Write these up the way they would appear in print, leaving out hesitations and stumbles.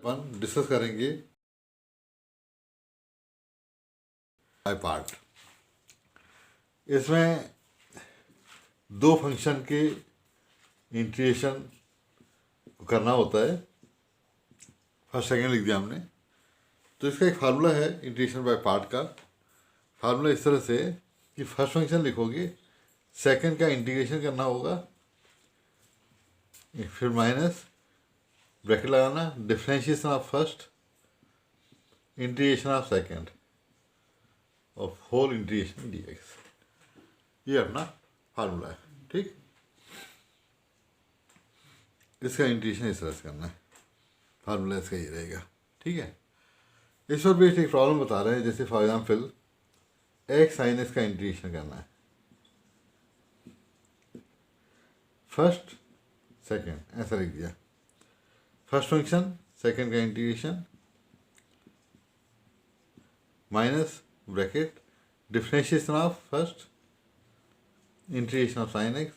अपन discuss करेंगे by part. इसमें दो फंक्शन के इंटीग्रेशन करना होता है। फर्स्ट सेकंड लिख दिया हमने, तो इसका एक फार्मूला है इंटीग्रेशन बाय पार्ट का। फार्मूला इस तरह से कि फर्स्ट फंक्शन लिखोगे, सेकंड का इंटीग्रेशन करना होगा, फिर माइनस ब्रैकेट लगाना, differentiation of first, integration of second of whole integration DX. ये अपना फार्मूला है, ठीक। इसका इंटीग्रेशन इस तरह से करना है, फार्मूला इसका ये रहेगा, ठीक है। इस पर बेस्ड एक प्रॉब्लम बता रहे हैं, जैसे for example x sin x का इंटीग्रेशन करना है, फर्स्ट सेकंड ऐसा लिख दिया। फर्स्ट फंक्शन सेकंड का integration minus bracket differentiation of first integration of sin x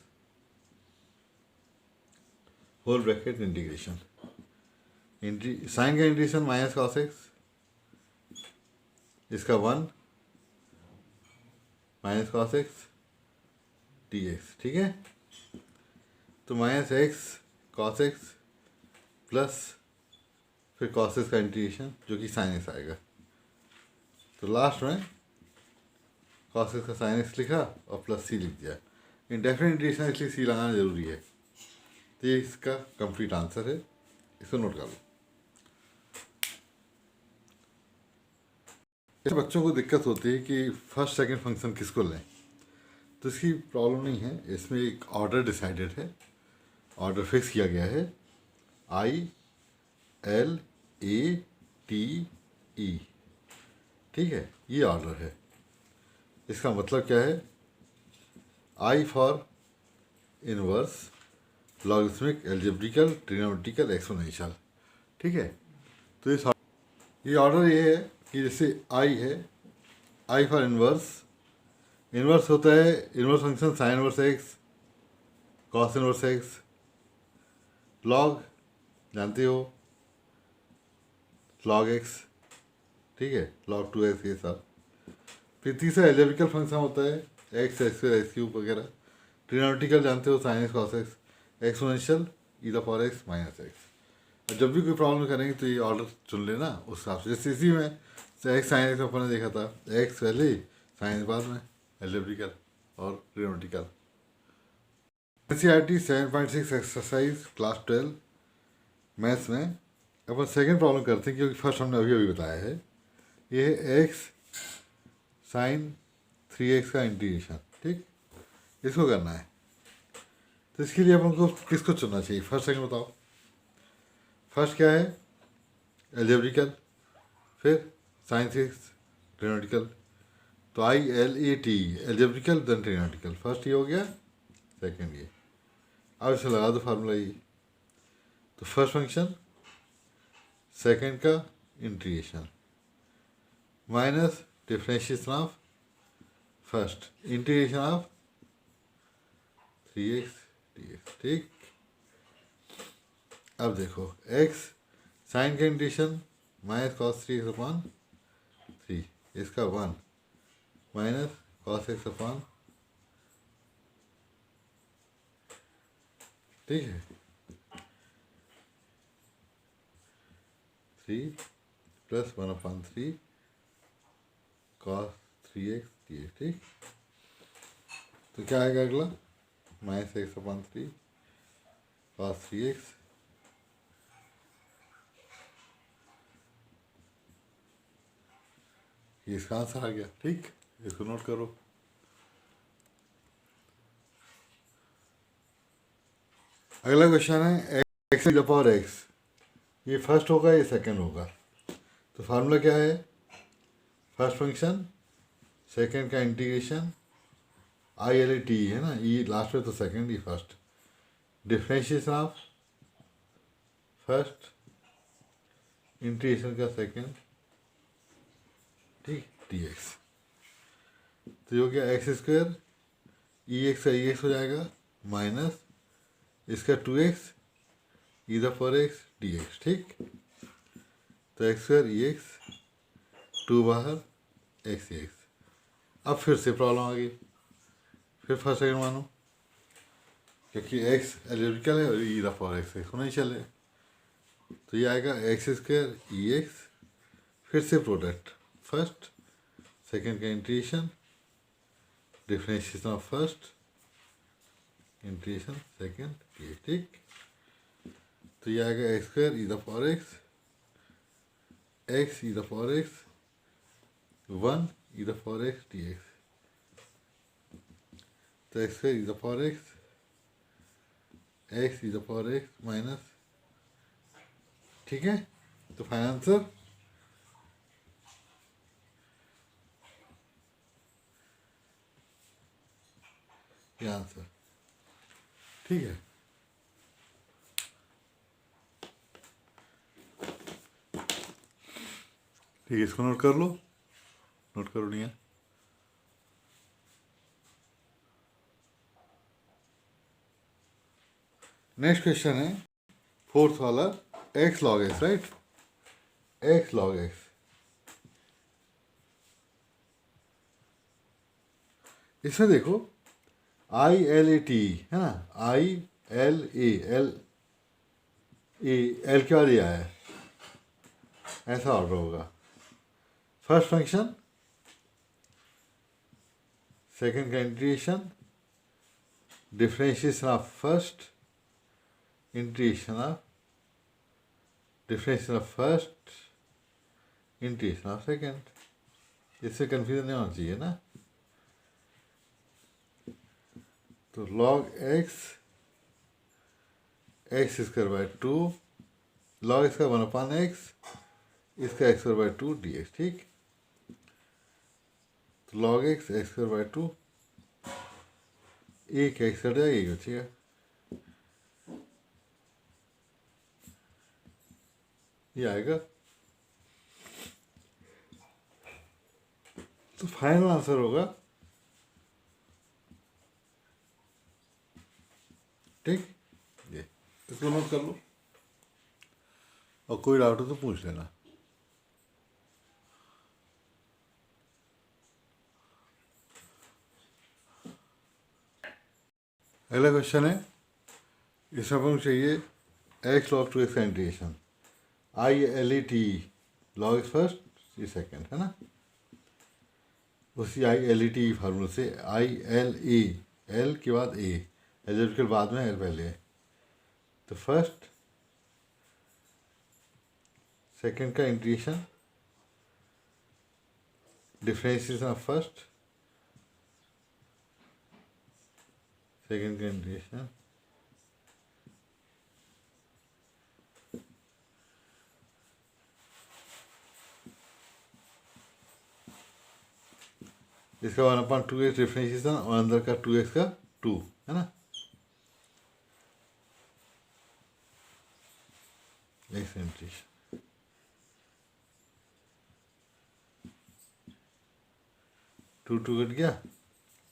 whole bracket integration. Sin का इंटीग्रेशन माइनस कॉस एक्स, इसका 1 minus cos x D x, ठीक है। तो minus x cos x plus फिर cos x का integration जो कि sin x आएगा। तो लास्ट में कॉस एक्स का साइन एक्स लिखा और प्लस सी लिख दिया। इंडेफिनिट इंटीग्रेशन इसलिए सी लगाना जरूरी है। तो ये इसका कंप्लीट आंसर है, इसको नोट कर लो। ऐसे बच्चों को दिक्कत होती है कि फर्स्ट सेकंड फंक्शन किसको लें, तो इसकी प्रॉब्लम नहीं है। इसमें एक ऑर्डर डिसाइडेड है, ऑर्डर फिक्स किया गया है, आई एल ए टी ई, ठीक है। ये ऑर्डर है। इसका मतलब क्या है, I for inverse, logarithmic, algebraical, trigonometrical, exponential, ठीक है। तो ये ऑर्डर ये है कि जैसे आई है, आई फॉर इनवर्स, इनवर्स होता है inverse function sine inverse x, cos inverse x, log जानते हो, लॉग एक्स, ठीक है, लॉग 2x ये सब। फिर तीसरा एल्जेब्रिकल फंक्शन होता है एक्स स्क्वायर एक्स क्यूब वगैरह। ट्रिग्नोमेट्रिकल जानते हो sine x cos x, exponential E the power X minus x. और जब भी कोई प्रॉब्लम करेंगे तो ये ऑर्डर चुन लेना उस हिसाब से। जैसे इसी में एक्स साइन एक्स अपन ने देखा था, एक्स पहले साइन बाद में, एल्जेब्रिकल और trigonometrical. NCERT 7.6 exercise class 12 maths में अपन सेकंड प्रॉब्लम करते हैं, क्योंकि फर्स्ट हमने अभी अभी बताया है। ये है एक्स साइन 3x का इंटीग्रेशन, ठीक। इसको करना है, तो इसके लिए अपन को किसको चुनना चाहिए, फर्स्ट सेकंड बताओ। फर्स्ट क्या है, एल्जेब्रिकल, फिर साइन 6 ट्रिग्नोमेट्रिकल। तो I L A T, algebraical then trigonometrical. First ये हो गया, सेकंड ये। अब इसे लगा दो फार्मूला ये। तो फर्स्ट फंक्शन सेकंड का integration minus differentiation of first integration of 3x dx, ठीक। अब देखो x साइन का integration minus cos 3x upon 3, इसका 1 माइनस कॉस x अपॉन, ठीक है, 3 plus 1 upon 3 cos 3x dx, ठीक। तो क्या आएगा अगला, minus x upon 3 cos 3x, ये इसका आंसर आ गया, ठीक। इसको नोट करो। अगला क्वेश्चन है एक्स द पावर एक्स, ये फर्स्ट होगा ये सेकंड होगा। तो फार्मूला क्या है, फर्स्ट फंक्शन सेकंड का integration I L A T है ना, ये लास्ट में तो सेकंड, ये first, differentiation of first integration का सेकंड, ठीक, डी एक्स। तो ये हो गया एक्स स्क्वायर, ई एक्स का ई एक्स हो जाएगा माइनस इसका 2x e the power x D x, ठीक। तो x square e x, two बाहर एक्स ई एक्स। अब फिर से प्रॉब्लम आ गई, फिर फर्स्ट सेकंड मानो, क्योंकि एक्स एलिप्टिकल है और ई द पावर एक्स एक्स होना ही चले। तो ये आएगा एक्स स्क्वायर ई एक्स, फिर से प्रोडक्ट, फर्स्ट सेकंड का integration, differentiation of first, integration second, ये ठीक। तो ये आएगा X square E the power X, X E the power X, one E the power x D X. तो x square E the power X, X E the power X minus, ठीक है। तो final answer ये answer, ठीक है। ठीक है, इसको नोट कर लो, नोट करो नहीं है। नेक्स्ट क्वेश्चन है फोर्थ वाला, x log x, right, x log x. इसमें देखो आई एल ए टी है ना, आई L A, L A, L के बाद ये आया है, ऐसा ऑर्डर होगा। फर्स्ट फंक्शन, सेकंड का integration, differentiation of first, integration of, differentiation of first, integration of second. इससे कंफ्यूजन नहीं होना चाहिए ना। तो log x, x square by two, log इसका वन अपान एक्स, इसका x square by two D x, ठीक। तो log x, x square by two, एक एक्स कट जाएगा, एक बचेगा। ये आएगा। तो फाइनल आंसर होगा, ठीक। ये इसको नोट कर लो, और कोई डाउट हो तो पूछ लेना। अगला क्वेश्चन है, इसमें अपन चाहिए एक्स लॉग टू एक्स का integration, I L E T, log x first, ये सेकेंड है ना। उसी आई एल ई टी फार्मूले से आई एल ए, एल के बाद ए, एल के बाद में एल पहले है। तो फर्स्ट सेकंड का integration, differentiation of first, second का इंटीग्रेशन, इसका one upon two x differentiation, और अंदर का टू एक्स का टू है ना, x integration. Two two cut गया,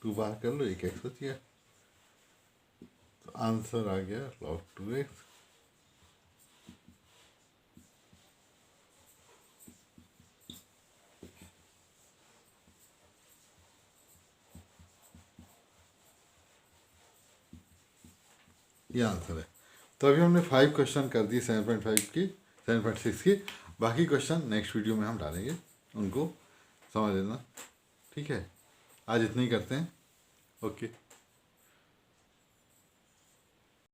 टू बाहर कर लो, एक एक्स बच गया। तो आंसर आ गया लॉग टू एक्स। ये आंसर है। तो अभी हमने 5 क्वेश्चन कर दिए 7.5 की, 7.6 की। बाकी क्वेश्चन नेक्स्ट वीडियो में हम डालेंगे, उनको समझ लेना, ठीक है। आज इतना ही करते हैं, ओके।